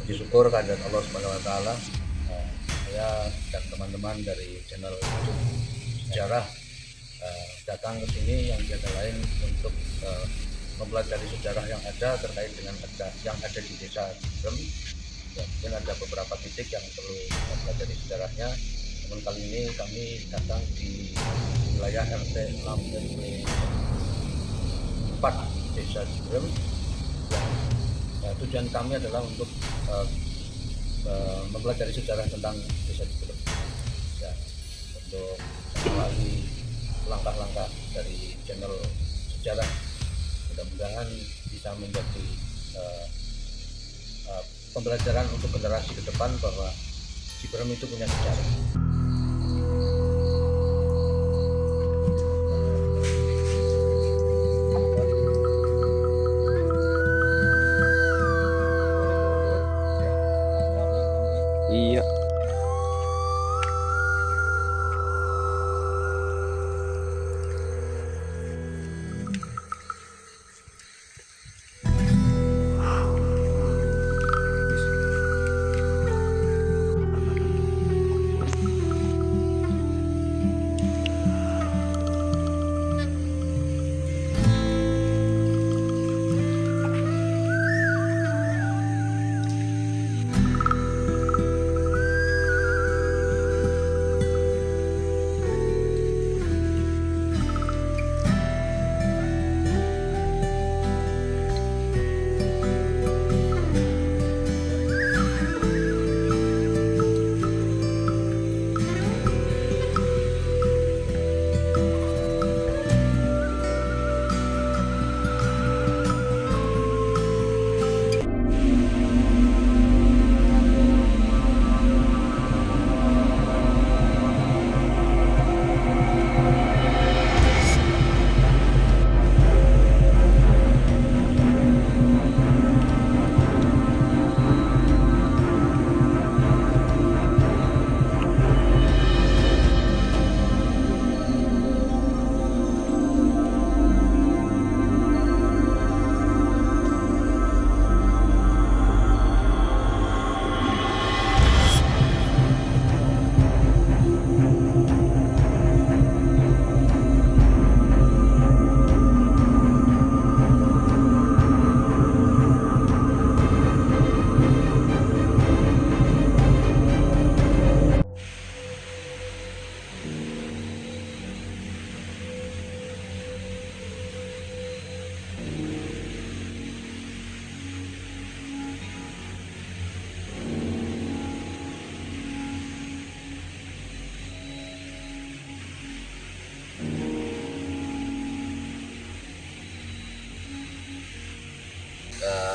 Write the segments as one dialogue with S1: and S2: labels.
S1: puji syukur kehadirat Allah Subhanahu wa taala. Saya dan teman-teman dari channel YouTube Sejarah datang ke sini yang tiada lain untuk mempelajari sejarah yang ada terkait dengan yang ada di Desa Cibrem. Ya, mungkin ada beberapa titik yang perlu mempelajari sejarahnya. Namun kali ini kami datang di wilayah RT 6 RW 4 Desa Cibrem. Tujuan kami adalah untuk mempelajari sejarah tentang Desa Cibrem. Ya, untuk melalui langkah-langkah dari channel sejarah, mudah-mudahan bisa menjadi pembelajaran untuk generasi ke depan bahwa Cibrem itu punya sejarah.
S2: Iya.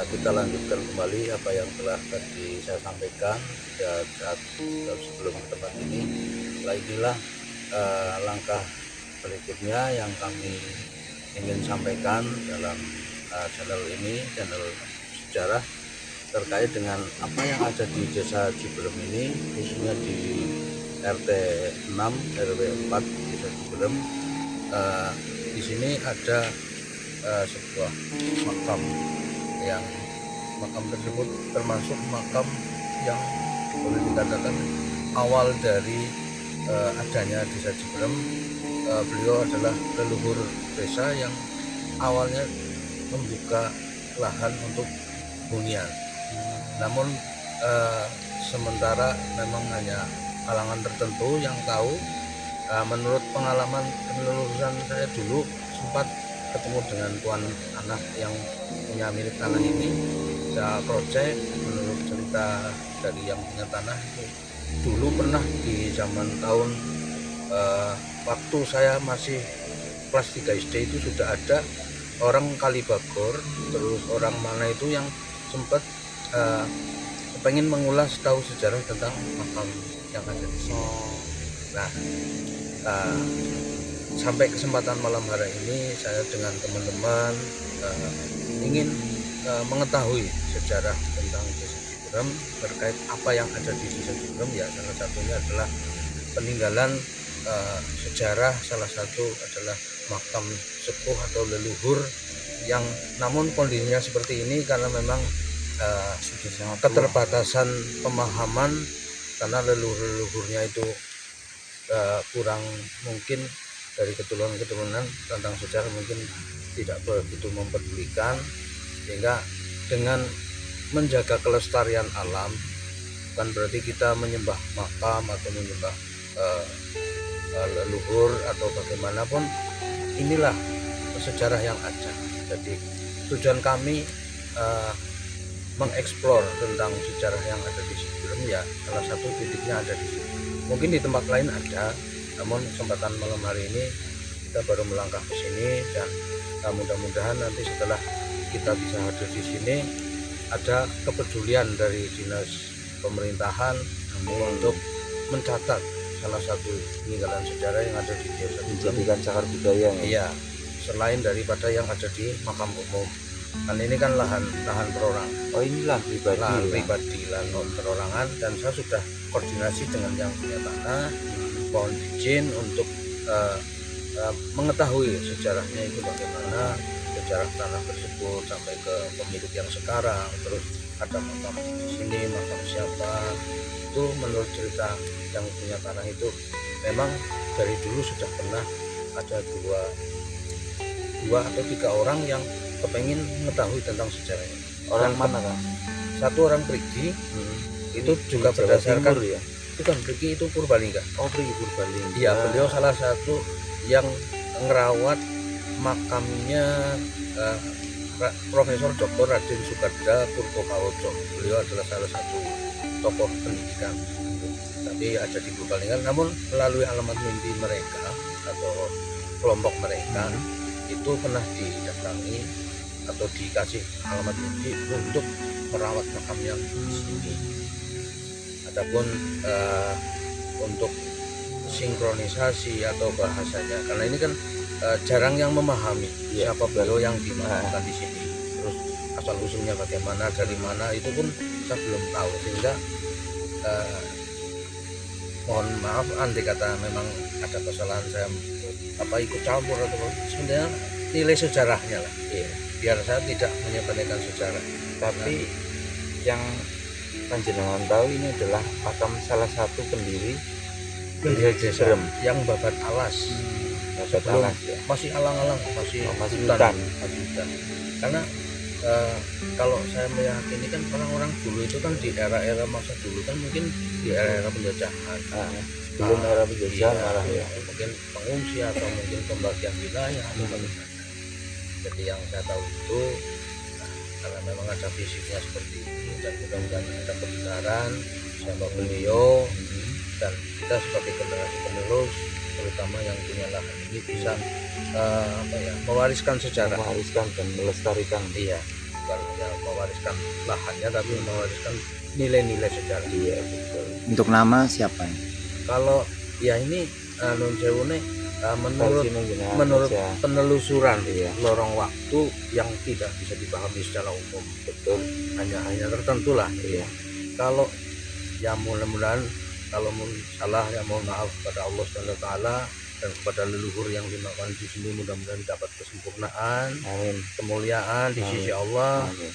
S1: Kita lanjutkan kembali apa yang telah tadi saya sampaikan saat sebelum ke tempat ini. Inilah langkah berikutnya yang kami ingin sampaikan dalam channel ini, channel sejarah, terkait dengan apa yang ada di Desa Cibrem ini, khususnya di RT 6 RW 4 Desa Cibrem. Di sini ada sebuah makam yang makam tersebut termasuk makam yang boleh dikatakan awal dari adanya Desa Cibrem. Beliau adalah leluhur desa yang awalnya membuka lahan untuk hunian. Namun sementara memang hanya kalangan tertentu yang tahu. Menurut pengalaman penelusuran saya dulu, sempat ketemu dengan tuan anak yang punya milik tanah ini. Saya project, menurut cerita dari yang punya tanah itu, dulu pernah di zaman tahun waktu saya masih kelas 3 SD itu sudah ada orang Kalibagor, terus orang mana itu yang sempat pengen mengulas tahu sejarah tentang makam yang ada di sini. Nah, sampai kesempatan malam hari ini saya dengan teman-teman ingin mengetahui sejarah tentang Desa Cibrem, terkait apa yang ada di Desa Cibrem. Ya, salah satunya adalah peninggalan sejarah, salah satu adalah makam sepuh atau leluhur yang namun kondisinya seperti ini karena memang keterbatasan pemahaman karena leluhur-leluhurnya itu kurang mungkin dari keturunan-keturunan tentang sejarah mungkin tidak begitu mempedulikan, sehingga dengan menjaga kelestarian alam bukan berarti kita menyembah makam atau menyembah leluhur atau bagaimanapun. Inilah sejarah yang ada. Jadi tujuan kami mengeksplor tentang sejarah yang ada di Ciberem, ya salah satu titiknya ada di sini. Mungkin di tempat lain ada, namun kesempatan malam hari ini kita baru melangkah ke sini, dan mudah-mudahan nanti setelah kita bisa hadir di sini ada kepedulian dari dinas pemerintahan untuk mencatat salah satu peninggalan sejarah yang ada di desa
S2: Menjadikan cagar budaya.
S1: Iya, selain daripada yang ada di makam umum. Kan ini kan lahan perorang.
S2: Oh, ini lahan pribadi.
S1: Lahan pribadi, lahan perorangan, dan saya sudah koordinasi dengan yang punya tanah, mohon izin untuk mengetahui sejarahnya itu bagaimana, sejarah tanah tersebut sampai ke pemilik yang sekarang, terus ada makam di sini, makam siapa. Itu menurut cerita yang punya tanah itu memang dari dulu sudah pernah ada dua atau tiga orang yang kepengen mengetahui tentang sejarahnya.
S2: Orang mana kan?
S1: Satu orang Perigi, itu juga
S2: Di Jawa
S1: berdasarkan
S2: Timur, ya.
S1: bukan Perigi, itu Purbalingga.
S2: Oh, Perigi Purbalingga.
S1: Iya, beliau salah satu yang ngerawat makamnya Profesor Dr. Raden Soekarda Purwokawoco. Beliau adalah salah satu tokoh pendidikan, tapi ada di Purbalingga. Namun melalui alamat mimpi mereka atau kelompok mereka itu pernah didatangi atau dikasih alamat mimpi untuk merawat makam yang di sini. Adapun untuk sinkronisasi atau bahasanya, karena ini kan jarang yang memahami siapa beliau yang dimakamkan di sini, terus asal usulnya bagaimana, dari mana, itu pun saya belum tahu, sehingga mohon maaf andai kata memang ada kesalahan saya ikut campur atau sebenarnya nilai sejarahnya lah, biar saya tidak menyampaikan sejarah.
S2: Tapi yang panjenengan tahu ini adalah makam salah satu pendiri
S1: desa yang babat alas.
S2: Sebelum
S1: masih alang-alang, masih
S2: hutan.
S1: Karena kalau saya meyakini kan orang-orang dulu itu kan di era-era masa dulu kan mungkin di era-era penjajahan.
S2: Sebelum era penjajahan malah ya.
S1: Mungkin pengungsi atau mungkin pembagian wilayah atau bagaimana. Jadi yang saya tahu itu karena memang ada fisiknya seperti ini, dan mudah-mudahan ada kebenaran sama beliau, dan kita sebagai generasi penerus terutama yang punya lahan ini bisa mewariskan sejarah,
S2: mewariskan dan melestarikan.
S1: Iya, bukan hanya mewariskan lahannya tapi mewariskan nilai-nilai sejarah.
S2: Iya, betul.
S3: Untuk nama siapa?
S1: Kalau ya ini Nun Sewune menurut penelusuran lorong waktu yang tidak bisa dipahami secara umum, betul, hanya tertentu lah.
S2: Iya.
S1: Kalau ya mudah-mudahan kalau salah ya mohon maaf kepada Allah SWT dan kepada leluhur yang dimakamkan di sini, mudah-mudahan dapat kesempurnaan,
S2: amin,
S1: kemuliaan di sisi Allah.
S2: Amin.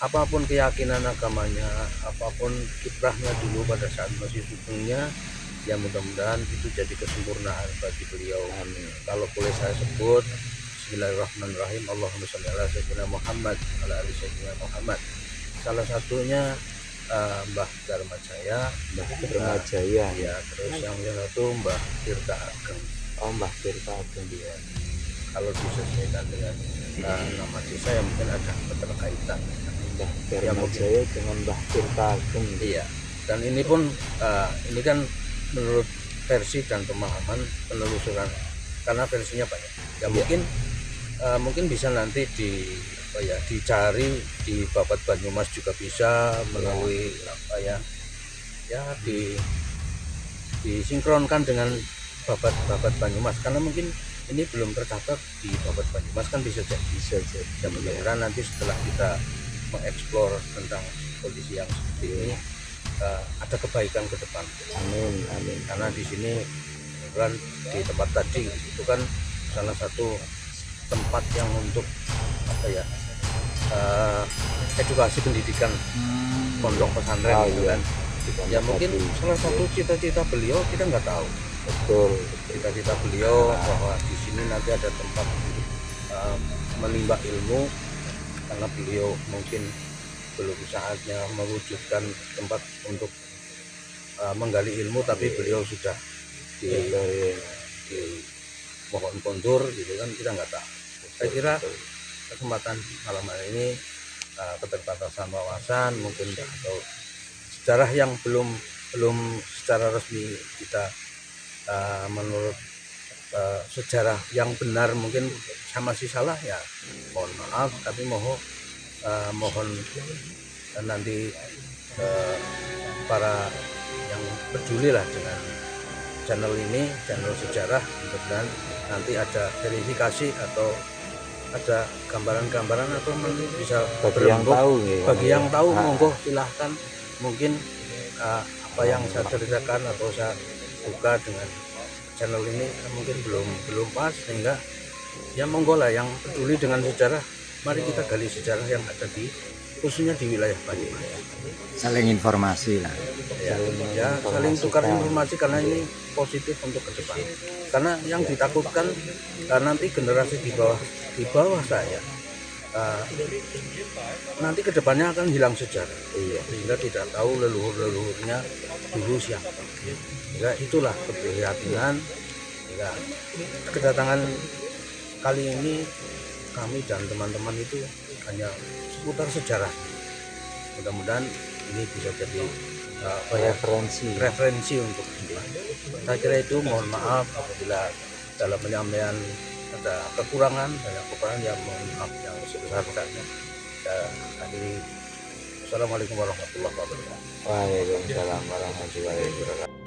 S1: Apapun keyakinan agamanya, apapun kiprahnya dulu pada saat masih sugengnya, ya mudah-mudahan itu jadi kesempurnaan bagi beliau. Amin. Kalau boleh saya sebut, Bismillahirrahmanirrahim, Allahumma sholli ala sayyidina Muhammad ala ali sayyidina Muhammad. Salah satunya Mbah Dharma Jaya,
S2: ya.
S1: Terus yang satu Mbah Tirta Ageng.
S2: Oh, Mbah Tirta Ageng dia.
S1: Kalau disesuaikan dengan nama desa ya mungkin ada keterkaitan.
S2: Mbah Dharma Jaya dengan Mbah Tirta Ageng.
S1: Iya. Dan ini pun ini kan menurut versi dan pemahaman penelusuran, karena versinya banyak. Ya mungkin bisa nanti dicari di Babat Banyumas juga bisa melalui disinkronkan dengan Babat Banyumas, karena mungkin ini belum tercatat di Babat Banyumas, kan bisa jadi. Dan mudah-mudahan nanti setelah kita mengeksplor tentang kondisi yang seperti ini ada kebaikan ke depan. Amin. Karena di sini kan di tempat tadi itu kan salah satu tempat yang untuk edukasi pendidikan pondok pesantren
S2: Oh,
S1: gitu
S2: iya.
S1: kan. Ya mungkin salah satu cita-cita beliau kita nggak tahu.
S2: betul.
S1: Cita-cita beliau bahwa di sini nanti ada tempat untuk menimba ilmu, karena beliau mungkin belum saatnya mewujudkan tempat untuk menggali ilmu, tapi beliau sudah di mohon kondur gitu kan, kita nggak tahu. Saya kira kesempatan malam hari ini keterbatasan wawasan mungkin atau sejarah yang belum secara resmi kita menurut sejarah yang benar, mungkin saya masih salah ya mohon maaf, tapi mohon nanti para yang peduli lah dengan channel ini, channel sejarah, mudah-mudahan nanti ada verifikasi atau ada gambaran-gambaran atau mungkin bisa
S2: Bagi yang
S1: berembuk.
S2: tahu ya,
S1: Bagi yang
S2: ya.
S1: tahu
S2: Ah,
S1: monggo silahkan, mungkin apa yang saya ceritakan atau saya buka dengan channel ini mungkin belum pas, sehingga ya monggo lah yang peduli dengan sejarah, mari kita gali sejarah yang ada di khususnya di wilayah Banyumas.
S3: Saling informasi lah.
S1: Ya saling tukar informasi, karena ini positif untuk ke depan. Karena yang ditakutkan nanti generasi di bawah saya nanti kedepannya akan hilang sejarah, sehingga tidak tahu leluhurnya dulu siapa. Ya itulah keprihatinan. Ya, kedatangan kali ini kami dan teman-teman itu hanya seputar sejarah. Mudah-mudahan ini bisa jadi referensi untuk depan. Saya kira itu, mohon maaf apabila dalam penyampaian ada kekurangan, yang mohon maaf yang sebesar-besarnya. Saya akhiri. Assalamualaikum warahmatullahi wabarakatuh.
S2: Waalaikumsalam warahmatullahi wabarakatuh.